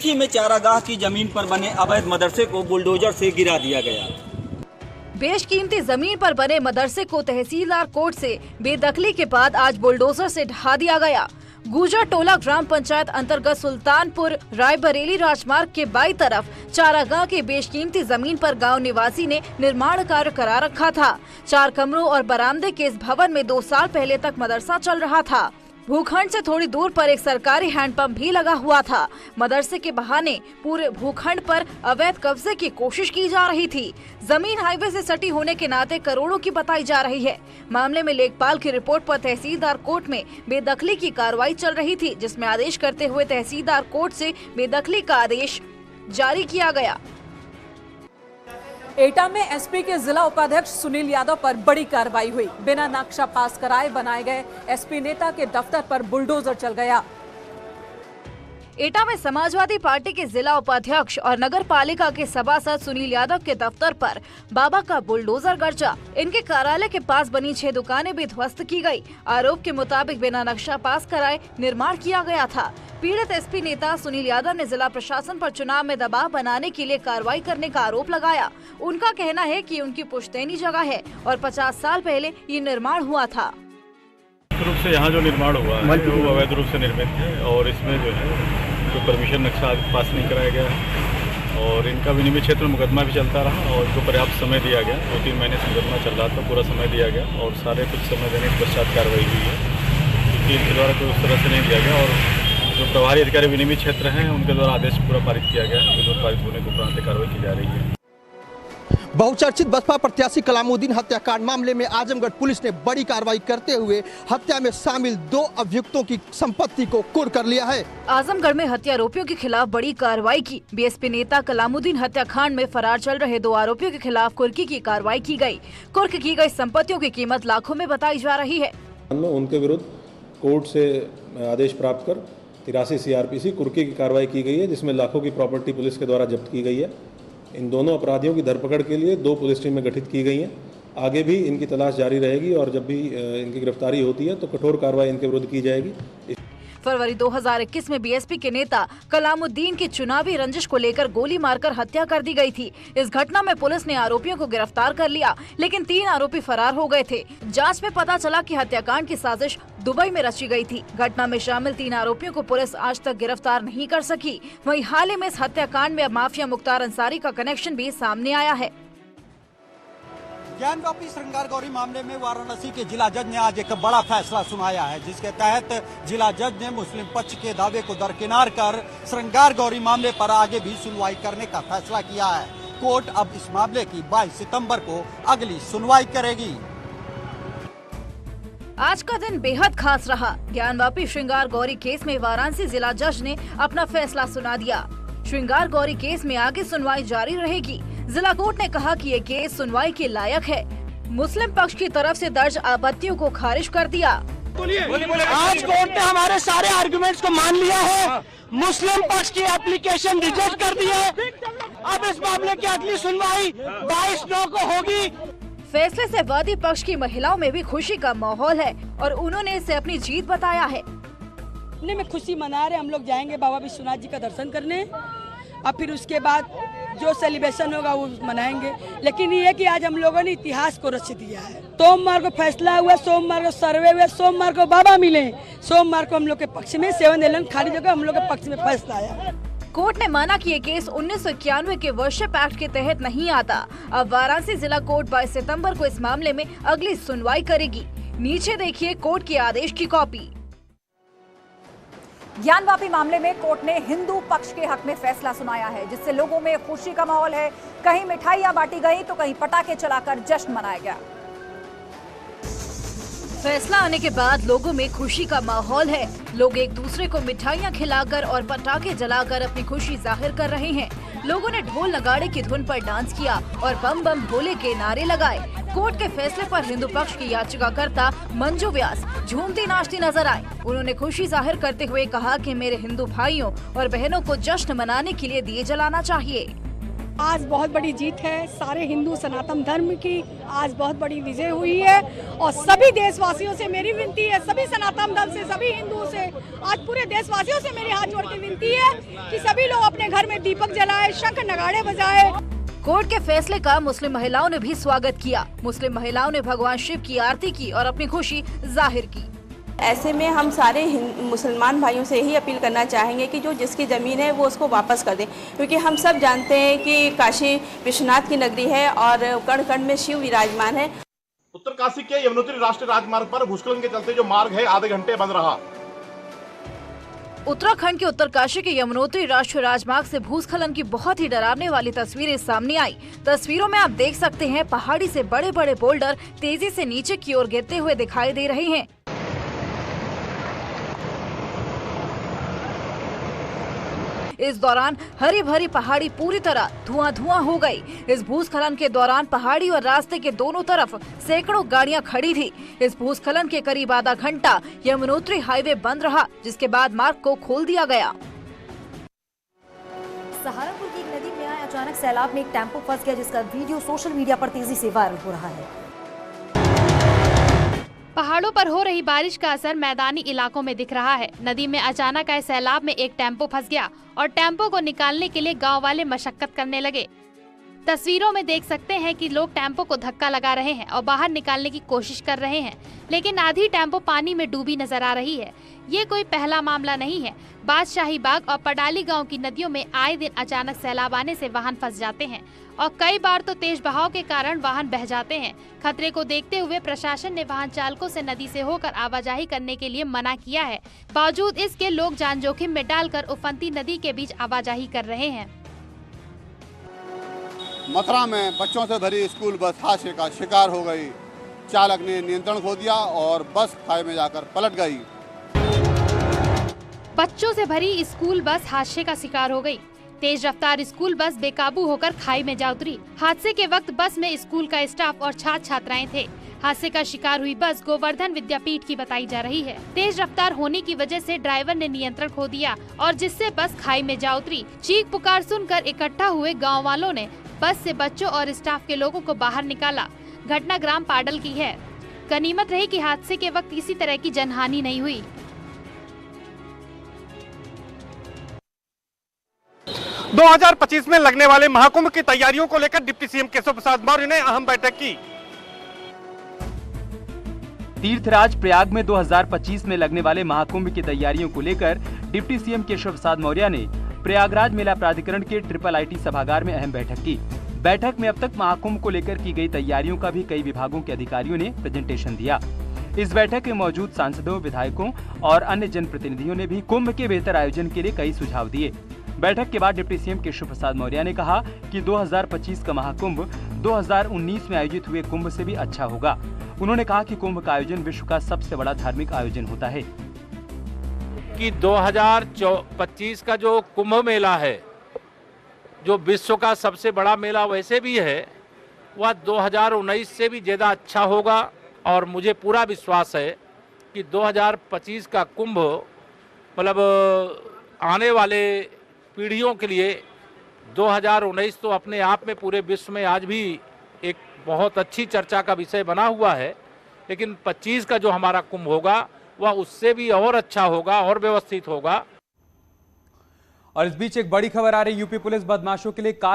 कुर्की में चारागाह की जमीन पर बने अवैध मदरसे को बुलडोजर से गिरा दिया गया। बेशकीमती जमीन पर बने मदरसे को तहसीलदार कोर्ट से बेदखली के बाद आज बुलडोजर से ढहा दिया गया। गुजर टोला ग्राम पंचायत अंतर्गत सुल्तानपुर रायबरेली राजमार्ग के बाईं तरफ चारागाह की बेशकीमती जमीन पर गांव निवासी ने निर्माण कार्य करा रखा था। 4 कमरों और बरामदे के इस भवन में 2 साल पहले तक मदरसा चल रहा था। भूखंड से थोड़ी दूर पर एक सरकारी हैंडपंप भी लगा हुआ था। मदरसे के बहाने पूरे भूखंड पर अवैध कब्जे की कोशिश की जा रही थी। जमीन हाईवे से सटी होने के नाते करोड़ों की बताई जा रही है। मामले में लेखपाल की रिपोर्ट पर तहसीलदार कोर्ट में बेदखली की कार्रवाई चल रही थी, जिसमें आदेश करते हुए तहसीलदार कोर्ट से बेदखली का आदेश जारी किया गया। एटा में एसपी के जिला उपाध्यक्ष सुनील यादव पर बड़ी कार्रवाई हुई। बिना नक्शा पास कराए बनाए गए एसपी नेता के दफ्तर पर बुलडोजर चल गया। एटा में समाजवादी पार्टी के जिला उपाध्यक्ष और नगर पालिका के सभासद सुनील यादव के दफ्तर पर बाबा का बुलडोजर गरजा। इनके कार्यालय के पास बनी 6 दुकानें भी ध्वस्त की गई। आरोप के मुताबिक बिना नक्शा पास कराए निर्माण किया गया था। पीड़ित एसपी नेता सुनील यादव ने जिला प्रशासन पर चुनाव में दबाव बनाने के लिए कार्रवाई करने का आरोप लगाया। उनका कहना है कि उनकी पुश्तैनी जगह है और 50 साल पहले ये निर्माण हुआ था। रूप से यहाँ जो निर्माण हुआ है वो अवैध रूप से निर्मित है और इसमें जो है जो परमिशन नक्शा पास नहीं कराया गया है और इनका विनिमय क्षेत्र में मुकदमा भी चलता रहा और जो पर्याप्त समय दिया गया 2-3 महीने से मुकदमा चल रहा था, पूरा समय दिया गया और सारे कुछ समय देने के पश्चात कार्रवाई हुई है, क्योंकि इनके द्वारा कोई उस तरह से नहीं दिया गया और जो प्रभारी अधिकारी विनिमय क्षेत्र हैं उनके द्वारा आदेश पूरा पारित किया गया है। विरोध पारित होने के उपरांत कार्रवाई की जा रही है। बहुचर्चित बसपा प्रत्याशी कलामुद्दीन हत्याकांड मामले में आजमगढ़ पुलिस ने बड़ी कार्रवाई करते हुए हत्या में शामिल 2 अभियुक्तों की संपत्ति को कुर्क कर लिया है। आजमगढ़ में हत्या आरोपियों के खिलाफ बड़ी कार्रवाई की। बीएसपी नेता कलामुद्दीन हत्याकांड में फरार चल रहे 2 आरोपियों के खिलाफ कुर्की की कार्रवाई की गई। कुर्क की गई संपत्तियों की कीमत लाखों में बताई जा रही है। उनके विरुद्ध कोर्ट से आदेश प्राप्त कर 83 CRPC कुर्की की कार्रवाई की गई है, जिसमें लाखों की प्रॉपर्टी पुलिस के द्वारा जब्त की गई है। इन दोनों अपराधियों की धरपकड़ के लिए 2 पुलिस टीमें गठित की गई हैं। आगे भी इनकी तलाश जारी रहेगी और जब भी इनकी गिरफ्तारी होती है तो कठोर कार्रवाई इनके विरुद्ध की जाएगी। फरवरी 2021 में बीएसपी के नेता कलामुद्दीन की चुनावी रंजिश को लेकर गोली मारकर हत्या कर दी गई थी। इस घटना में पुलिस ने आरोपियों को गिरफ्तार कर लिया, लेकिन 3 आरोपी फरार हो गए थे। जांच में पता चला कि हत्याकांड की साजिश दुबई में रची गई थी। घटना में शामिल 3 आरोपियों को पुलिस आज तक गिरफ्तार नहीं कर सकी। वहीं हाल ही में इस हत्याकांड में अब माफिया मुख्तार अंसारी का कनेक्शन भी सामने आया है। ज्ञानवापी श्रृंगार गौरी मामले में वाराणसी के जिला जज ने आज एक बड़ा फैसला सुनाया है, जिसके तहत जिला जज ने मुस्लिम पक्ष के दावे को दरकिनार कर श्रृंगार गौरी मामले पर आगे भी सुनवाई करने का फैसला किया है। कोर्ट अब इस मामले की 22 सितंबर को अगली सुनवाई करेगी। आज का दिन बेहद खास रहा। ज्ञानवापी श्रृंगार गौरी केस में वाराणसी जिला जज ने अपना फैसला सुना दिया। श्रृंगार गौरी केस में आगे सुनवाई जारी रहेगी। जिला कोर्ट ने कहा कि ये केस सुनवाई के लायक है। मुस्लिम पक्ष की तरफ से दर्ज आपत्तियों को खारिज कर दिया। आज कोर्ट ने हमारे सारे आर्गुमेंट्स को मान लिया है। मुस्लिम पक्ष की एप्लीकेशन रिजेक्ट कर दी है। अब इस मामले की अगली सुनवाई 22/9 को होगी। फैसले से वादी पक्ष की महिलाओं में भी खुशी का माहौल है और उन्होंने इसे अपनी जीत बताया है। में खुशी मना रहे, हम लोग जाएंगे बाबा विश्वनाथ जी का दर्शन करने और फिर उसके बाद जो सेलिब्रेशन होगा वो मनाएंगे। लेकिन ये कि आज हम लोगों ने इतिहास को रच दिया है। सोमवार को फैसला हुआ, सोमवार को सर्वे हुआ, सोमवार को बाबा मिले, सोमवार को हम लोग के पक्ष में 7-11 खाली जगह हम लोग के पक्ष में फैसला आया। कोर्ट ने माना कि ये केस 1991 के वर्शिप एक्ट के तहत नहीं आता। अब वाराणसी जिला कोर्ट 22 सितंबर को इस मामले में अगली सुनवाई करेगी। नीचे देखिए कोर्ट के आदेश की कॉपी। ज्ञानवापी मामले में कोर्ट ने हिंदू पक्ष के हक में फैसला सुनाया है, जिससे लोगों में खुशी का माहौल है। कहीं मिठाइयां बांटी गई तो कहीं पटाखे चलाकर जश्न मनाया गया। फैसला आने के बाद लोगों में खुशी का माहौल है। लोग एक दूसरे को मिठाइयां खिलाकर और पटाखे जलाकर अपनी खुशी जाहिर कर रहे हैं। लोगों ने ढोल नगाड़े की धुन पर डांस किया और बम बम भोले के नारे लगाए। कोर्ट के फैसले पर हिंदू पक्ष की याचिकाकर्ता मंजू व्यास झूमती नाचती नजर आए। उन्होंने खुशी जाहिर करते हुए कहा कि मेरे हिंदू भाइयों और बहनों को जश्न मनाने के लिए दिए जलाना चाहिए। आज बहुत बड़ी जीत है सारे हिंदू सनातन धर्म की। आज बहुत बड़ी विजय हुई है और सभी देशवासियों से मेरी विनती है, सभी सनातन धर्म से, सभी हिंदुओं से आज पूरे देशवासियों से मेरी हाथ जोड़ के विनती है कि सभी लोग अपने घर में दीपक जलाएं, शंख नगाड़े बजाएं। कोर्ट के फैसले का मुस्लिम महिलाओं ने भी स्वागत किया। मुस्लिम महिलाओं ने भगवान शिव की आरती की और अपनी खुशी जाहिर की। ऐसे में हम सारे मुसलमान भाइयों से यही अपील करना चाहेंगे कि जो जिसकी ज़मीन है वो उसको वापस कर दें, क्योंकि हम सब जानते हैं कि काशी विश्वनाथ की नगरी है और कण कण में शिव विराजमान है। उत्तरकाशी के यमुनोत्री राष्ट्रीय राजमार्ग पर भूस्खलन के चलते जो मार्ग है आधे घंटे बंद रहा। उत्तराखंड के उत्तरकाशी के यमुनोत्री राष्ट्रीय राजमार्ग से भूस्खलन की बहुत ही डरावने वाली तस्वीरें सामने आई। तस्वीरों में आप देख सकते हैं पहाड़ी से बड़े बड़े बोल्डर तेजी से नीचे की ओर गिरते हुए दिखाई दे रहे हैं। इस दौरान हरी भरी पहाड़ी पूरी तरह धुआं हो गई। इस भूस्खलन के दौरान पहाड़ी और रास्ते के दोनों तरफ सैकड़ों गाड़ियां खड़ी थी। इस भूस्खलन के करीब आधा घंटा यमुनोत्री हाईवे बंद रहा, जिसके बाद मार्ग को खोल दिया गया। सहारनपुर की एक नदी में आए अचानक सैलाब में एक टेम्पो फंस गया, जिसका वीडियो सोशल मीडिया पर तेजी से वायरल हो रहा है। पहाड़ों पर हो रही बारिश का असर मैदानी इलाकों में दिख रहा है। नदी में अचानक आए सैलाब में एक टेम्पो फंस गया और टेम्पो को निकालने के लिए गांव वाले मशक्कत करने लगे। तस्वीरों में देख सकते हैं कि लोग टेम्पो को धक्का लगा रहे हैं और बाहर निकालने की कोशिश कर रहे हैं, लेकिन आधी टेम्पो पानी में डूबी नजर आ रही है। ये कोई पहला मामला नहीं है। बादशाही बाग और पडाली गांव की नदियों में आए दिन अचानक सैलाब आने से वाहन फंस जाते हैं और कई बार तो तेज बहाव के कारण वाहन बह जाते हैं। खतरे को देखते हुए प्रशासन ने वाहन चालकों से नदी से होकर आवाजाही करने के लिए मना किया है। बावजूद इसके लोग जान जोखिम में डालकर उफनती नदी के बीच आवाजाही कर रहे हैं। मथुरा में बच्चों से भरी स्कूल बस हादसे का शिकार हो गई। चालक ने नियंत्रण खो दिया और बस खाई में जाकर पलट गई। बच्चों से भरी स्कूल बस हादसे का शिकार हो गई। तेज रफ्तार स्कूल बस बेकाबू होकर खाई में जा उतरी। हादसे के वक्त बस में स्कूल का स्टाफ और छात्र छात्राएं थे। हादसे का शिकार हुई बस गोवर्धन विद्यापीठ की बताई जा रही है। तेज रफ्तार होने की वजह से ड्राइवर ने नियंत्रण खो दिया और जिससे बस खाई में जा उतरी। चीख पुकार सुनकर इकट्ठा हुए गाँव वालों ने बस से बच्चों और स्टाफ के लोगों को बाहर निकाला। घटना ग्राम पाडल की है। गनीमत रही कि हादसे के वक्त किसी तरह की जनहानि नहीं हुई। 2025 में लगने वाले महाकुंभ की तैयारियों को लेकर डिप्टी सीएम केशव प्रसाद मौर्य ने अहम बैठक की। तीर्थराज प्रयाग में 2025 में लगने वाले महाकुंभ की तैयारियों को लेकर डिप्टी सीएम केशव प्रसाद मौर्य ने प्रयागराज मेला प्राधिकरण के IIIT सभागार में अहम बैठक की। बैठक में अब तक महाकुंभ को लेकर की गई तैयारियों का भी कई विभागों के अधिकारियों ने प्रेजेंटेशन दिया। इस बैठक में मौजूद सांसदों, विधायकों और अन्य जनप्रतिनिधियों ने भी कुंभ के बेहतर आयोजन के लिए कई सुझाव दिए। बैठक के बाद डिप्टी सीएम केशव प्रसाद मौर्य ने कहा कि 2025 का महाकुंभ 2019 में आयोजित हुए कुंभ से भी अच्छा होगा। उन्होंने कहा कि कुंभ का आयोजन विश्व का सबसे बड़ा धार्मिक आयोजन होता है कि 2025 का जो कुंभ मेला है, जो विश्व का सबसे बड़ा मेला वैसे भी है, वह 2019 से भी ज़्यादा अच्छा होगा और मुझे पूरा विश्वास है कि 2025 का कुंभ मतलब आने वाले पीढ़ियों के लिए 2019 तो अपने आप में पूरे विश्व में आज भी एक बहुत अच्छी चर्चा का विषय बना हुआ है, लेकिन 25 का जो हमारा कुंभ होगा वह उससे भी और अच्छा होगा और व्यवस्थित होगा। और इस बीच एक बड़ी खबर आ रही, यूपी पुलिस बदमाशों के लिए काल